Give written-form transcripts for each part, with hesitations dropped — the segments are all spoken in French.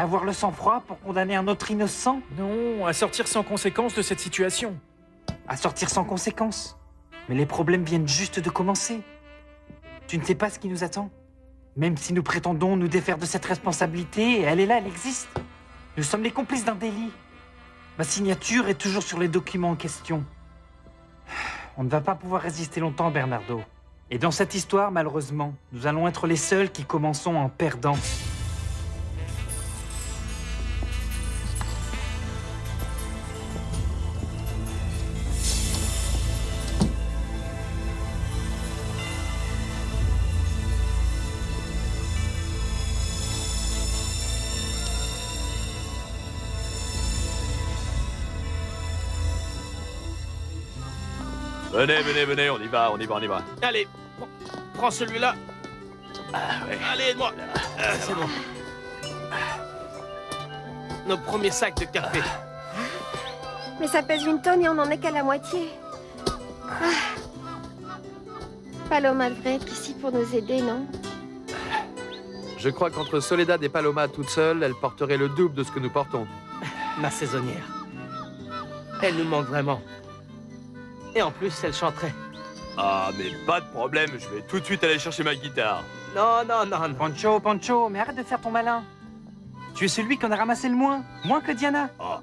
Avoir le sang-froid pour condamner un autre innocent? Non, à sortir sans conséquence de cette situation. À sortir sans conséquence. Mais les problèmes viennent juste de commencer. Tu ne sais pas ce qui nous attend. Même si nous prétendons nous défaire de cette responsabilité, elle est là, elle existe. Nous sommes les complices d'un délit. Ma signature est toujours sur les documents en question. On ne va pas pouvoir résister longtemps, Bernardo. Et dans cette histoire, malheureusement, nous allons être les seuls qui commençons en perdant. Venez, on y va. Allez, prends celui-là. Ouais. Allez, aide-moi. C'est bon. Nos premiers sacs de café. Mais ça pèse 1 tonne et on n'en est qu'à la moitié. Paloma devrait être ici pour nous aider, non? Je crois qu'entre Soledad et Paloma toute seule, elle porterait le double de ce que nous portons. Ma saisonnière. Elle nous manque vraiment. Et en plus, elle chanterait. Ah, mais pas de problème, je vais tout de suite aller chercher ma guitare. Non. Pancho, mais arrête de faire ton malin. Tu es celui qu'on a ramassé le moins que Diana. Oh,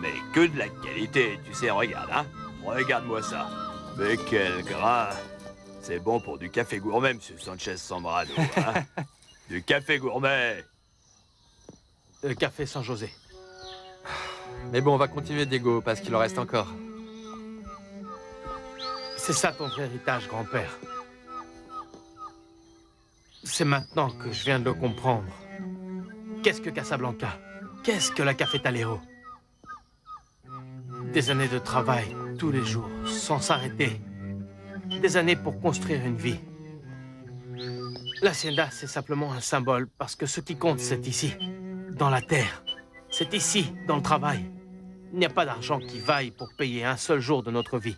mais que de la qualité, tu sais, regarde, hein. Regarde-moi ça. Mais quel gras. C'est bon pour du café gourmet, monsieur Sanchez Zambrano, hein. Du café gourmet. Café San José. Mais bon, on va continuer, Diego, parce qu'il en reste encore. C'est ça ton vrai héritage, grand-père. C'est maintenant que je viens de le comprendre. Qu'est-ce que Casablanca? Qu'est-ce que la Cafetalero? Des années de travail, tous les jours, sans s'arrêter. Des années pour construire une vie. L'hacienda, c'est simplement un symbole, parce que ce qui compte, c'est ici, dans la terre. C'est ici, dans le travail. Il n'y a pas d'argent qui vaille pour payer un seul jour de notre vie.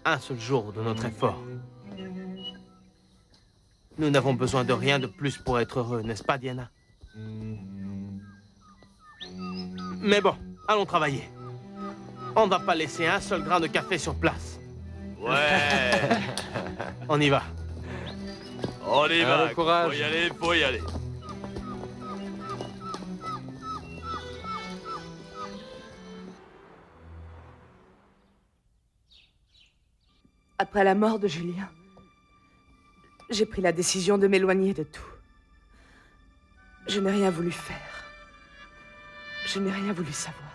Un seul jour de notre effort. Nous n'avons besoin de rien de plus pour être heureux, n'est-ce pas, Diana? Mais bon, allons travailler. On ne va pas laisser un seul grain de café sur place. Ouais. On y va. On y va. Bon courage. Faut y aller. Après la mort de Julien, j'ai pris la décision de m'éloigner de tout. Je n'ai rien voulu faire. Je n'ai rien voulu savoir.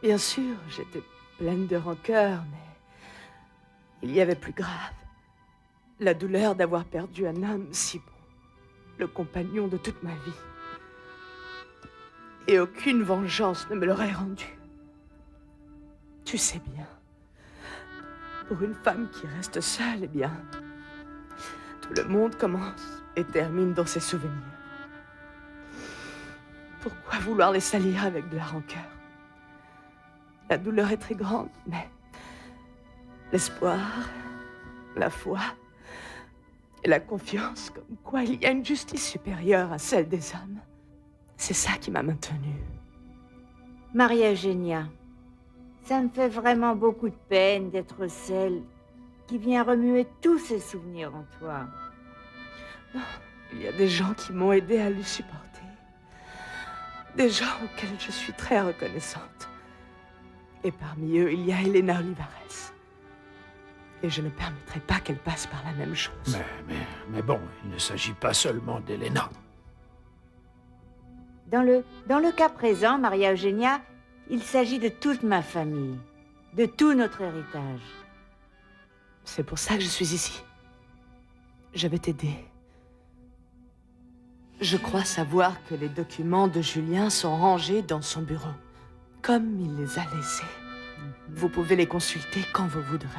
Bien sûr, j'étais pleine de rancœur, mais il y avait plus grave. La douleur d'avoir perdu un homme si bon, le compagnon de toute ma vie. Et aucune vengeance ne me l'aurait rendu. Tu sais bien. Pour une femme qui reste seule, eh bien, tout le monde commence et termine dans ses souvenirs. Pourquoi vouloir les salir avec de la rancœur? La douleur est très grande, mais l'espoir, la foi et la confiance, comme quoi il y a une justice supérieure à celle des hommes, c'est ça qui m'a maintenue. Maria Eugenia, ça me fait vraiment beaucoup de peine d'être celle qui vient remuer tous ces souvenirs en toi. Non, il y a des gens qui m'ont aidé à le supporter. Des gens auxquels je suis très reconnaissante. Et parmi eux, il y a Elena Olivares. Et je ne permettrai pas qu'elle passe par la même chose. Mais bon, il ne s'agit pas seulement d'Elena. Dans le cas présent, Maria Eugenia, il s'agit de toute ma famille, de tout notre héritage. C'est pour ça que je suis ici. Je vais t'aider. Je crois savoir que les documents de Julien sont rangés dans son bureau, comme il les a laissés. Vous pouvez les consulter quand vous voudrez.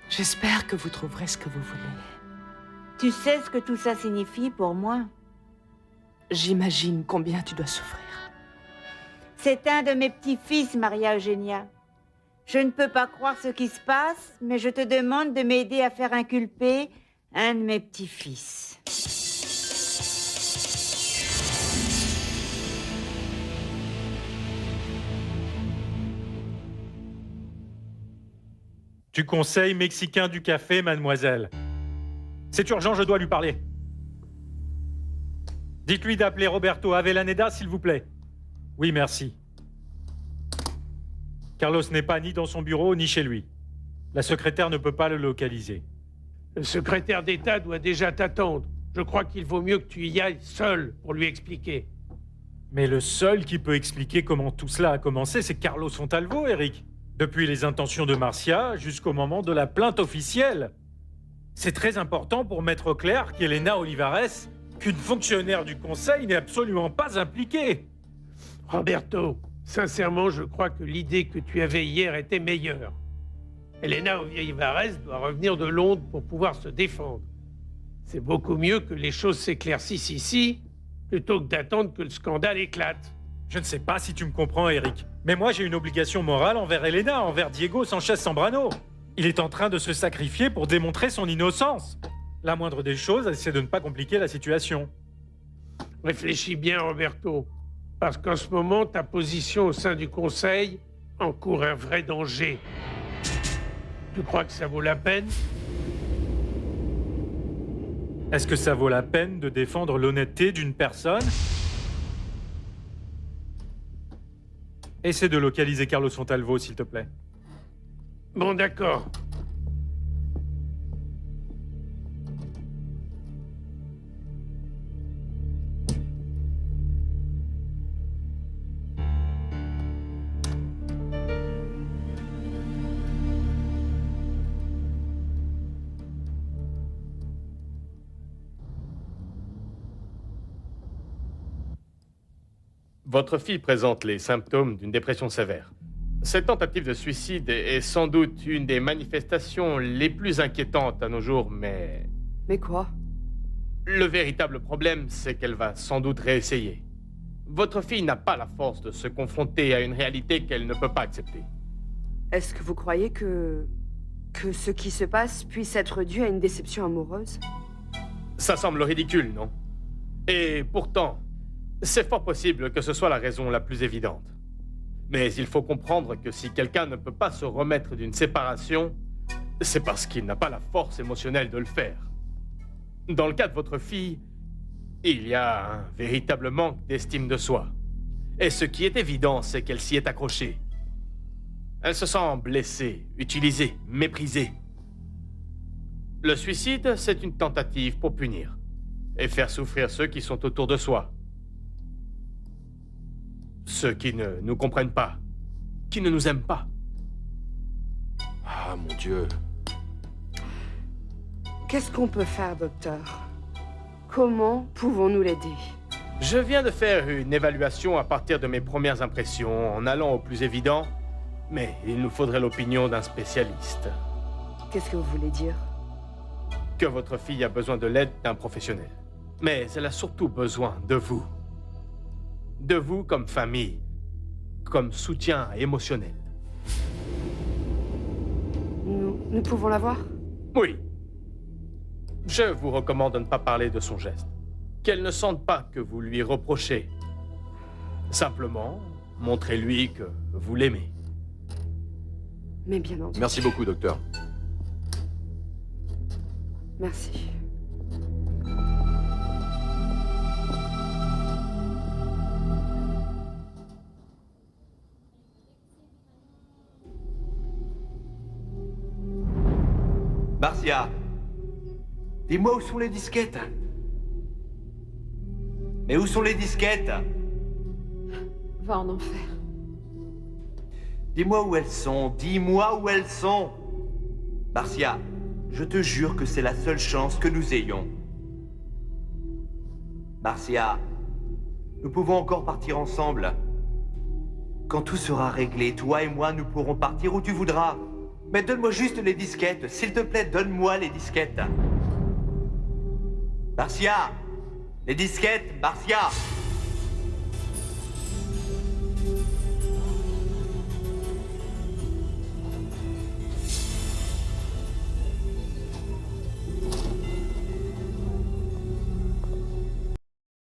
J'espère que vous trouverez ce que vous voulez. Tu sais ce que tout ça signifie pour moi? J'imagine combien tu dois souffrir. C'est un de mes petits-fils, Maria Eugenia. Je ne peux pas croire ce qui se passe, mais je te demande de m'aider à faire inculper un de mes petits-fils. Du conseil mexicain du café, mademoiselle. C'est urgent, je dois lui parler. Dites-lui d'appeler Roberto Avellaneda, s'il vous plaît. Oui, merci. Carlos n'est pas ni dans son bureau, ni chez lui. La secrétaire ne peut pas le localiser. Le secrétaire d'État doit déjà t'attendre. Je crois qu'il vaut mieux que tu y ailles seul pour lui expliquer. Mais le seul qui peut expliquer comment tout cela a commencé, c'est Carlos Fontalvo, Eric. Depuis les intentions de Marcia jusqu'au moment de la plainte officielle. C'est très important pour mettre au clair qu'Elena Olivares, qu'une fonctionnaire du conseil n'est absolument pas impliquée. Roberto, sincèrement, je crois que l'idée que tu avais hier était meilleure. Elena Olivares doit revenir de Londres pour pouvoir se défendre. C'est beaucoup mieux que les choses s'éclaircissent ici, plutôt que d'attendre que le scandale éclate. Je ne sais pas si tu me comprends, Eric, mais moi j'ai une obligation morale envers Elena, envers Diego Sanchez Zambrano. Il est en train de se sacrifier pour démontrer son innocence. La moindre des choses, c'est de ne pas compliquer la situation. Réfléchis bien, Roberto, parce qu'en ce moment, ta position au sein du Conseil encourt un vrai danger. Tu crois que ça vaut la peine? Est-ce que ça vaut la peine de défendre l'honnêteté d'une personne? Essaie de localiser Carlos Fontalvo, s'il te plaît. Bon, d'accord. Votre fille présente les symptômes d'une dépression sévère. Cette tentative de suicide est sans doute une des manifestations les plus inquiétantes à nos jours, mais... Mais quoi? Le véritable problème, c'est qu'elle va sans doute réessayer. Votre fille n'a pas la force de se confronter à une réalité qu'elle ne peut pas accepter. Est-ce que vous croyez que ce qui se passe puisse être dû à une déception amoureuse? Ça semble ridicule, non? Et pourtant, c'est fort possible que ce soit la raison la plus évidente. Mais il faut comprendre que si quelqu'un ne peut pas se remettre d'une séparation, c'est parce qu'il n'a pas la force émotionnelle de le faire. Dans le cas de votre fille, il y a un véritable manque d'estime de soi. Et ce qui est évident, c'est qu'elle s'y est accrochée. Elle se sent blessée, utilisée, méprisée. Le suicide, c'est une tentative pour punir et faire souffrir ceux qui sont autour de soi. Ceux qui ne nous comprennent pas, qui ne nous aiment pas. Ah, mon Dieu. Qu'est-ce qu'on peut faire, docteur? Comment pouvons-nous l'aider? Je viens de faire une évaluation à partir de mes premières impressions, en allant au plus évident, mais il nous faudrait l'opinion d'un spécialiste. Qu'est-ce que vous voulez dire? Que votre fille a besoin de l'aide d'un professionnel. Mais elle a surtout besoin de vous. De vous comme famille, comme soutien émotionnel. Nous pouvons la voir? Oui. Je vous recommande de ne pas parler de son geste. Qu'elle ne sente pas que vous lui reprochez. Simplement, montrez-lui que vous l'aimez. Mais bien entendu. Merci beaucoup, docteur. Merci. Marcia, dis-moi où sont les disquettes? Mais où sont les disquettes? Va en enfer. Dis-moi où elles sont, dis-moi où elles sont. Marcia, je te jure que c'est la seule chance que nous ayons. Marcia, nous pouvons encore partir ensemble. Quand tout sera réglé, toi et moi, nous pourrons partir où tu voudras. Mais donne-moi juste les disquettes. S'il te plaît, donne-moi les disquettes. Marcia! Les disquettes, Marcia!